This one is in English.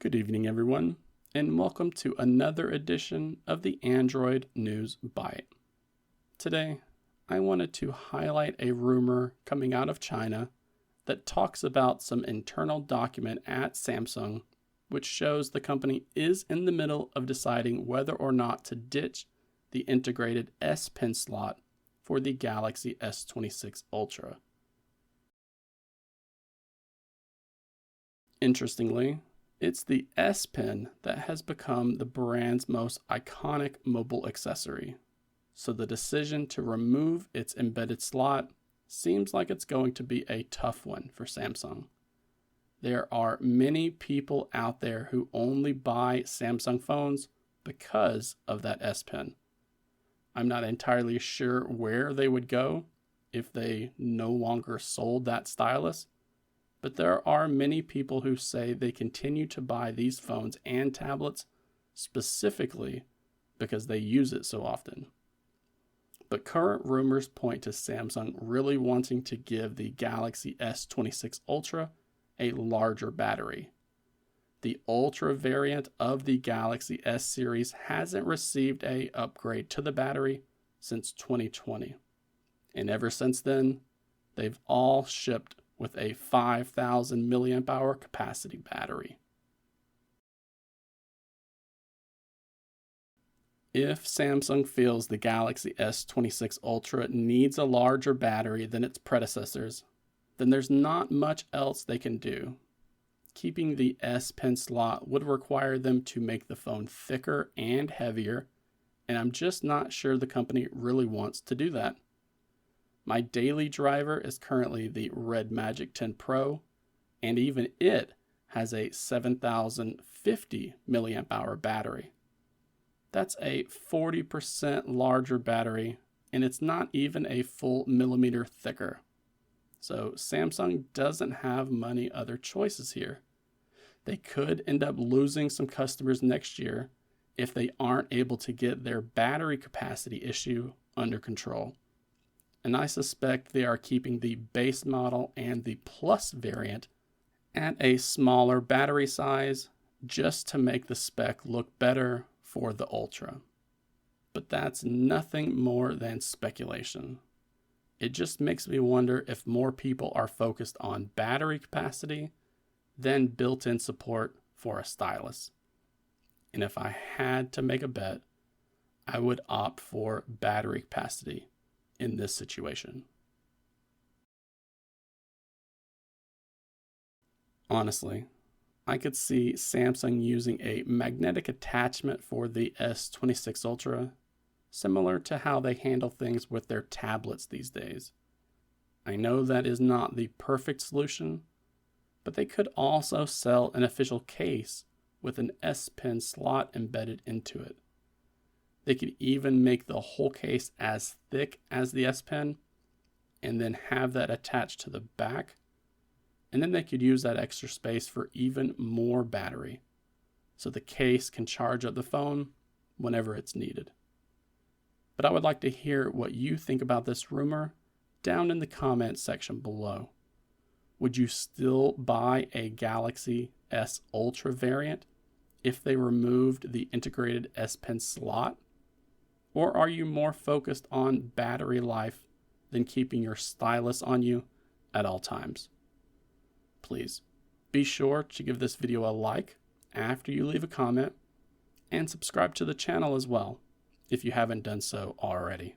Good evening, everyone, and welcome to another edition of the Android News Byte. Today, I wanted to highlight a rumor coming out of China that talks about some internal document at Samsung, which shows the company is in the middle of deciding whether or not to ditch the integrated S Pen slot for the Galaxy S26 Ultra. Interestingly, it's the S Pen that has become the brand's most iconic mobile accessory, so the decision to remove its embedded slot seems like it's going to be a tough one for Samsung. There are many people out there who only buy Samsung phones because of that S Pen. I'm not entirely sure where they would go if they no longer sold that stylus, but there are many people who say they continue to buy these phones and tablets specifically because they use it so often. But current rumors point to Samsung really wanting to give the Galaxy S26 Ultra a larger battery. The Ultra variant of the Galaxy S series hasn't received an upgrade to the battery since 2020. And ever since then, they've all shipped with a 5,000 milliamp hour capacity battery. If Samsung feels the Galaxy S26 Ultra needs a larger battery than its predecessors, then there's not much else they can do. Keeping the S Pen slot would require them to make the phone thicker and heavier, and I'm just not sure the company really wants to do that. My daily driver is currently the Red Magic 10 Pro, and even it has a 7,050 milliamp hour battery. That's a 40% larger battery, and it's not even a full millimeter thicker. So Samsung doesn't have many other choices here. They could end up losing some customers next year if they aren't able to get their battery capacity issue under control. And I suspect they are keeping the base model and the Plus variant at a smaller battery size just to make the spec look better for the Ultra. But that's nothing more than speculation. It just makes me wonder if more people are focused on battery capacity than built-in support for a stylus. And if I had to make a bet, I would opt for battery capacity in this situation. Honestly, I could see Samsung using a magnetic attachment for the S26 Ultra, similar to how they handle things with their tablets these days. I know that is not the perfect solution, but they could also sell an official case with an S Pen slot embedded into it. They could even make the whole case as thick as the S Pen and then have that attached to the back. And then they could use that extra space for even more battery, so the case can charge up the phone whenever it's needed. But I would like to hear what you think about this rumor down in the comments section below. Would you still buy a Galaxy S Ultra variant if they removed the integrated S Pen slot? Or are you more focused on battery life than keeping your stylus on you at all times? Please be sure to give this video a like after you leave a comment and subscribe to the channel as well if you haven't done so already.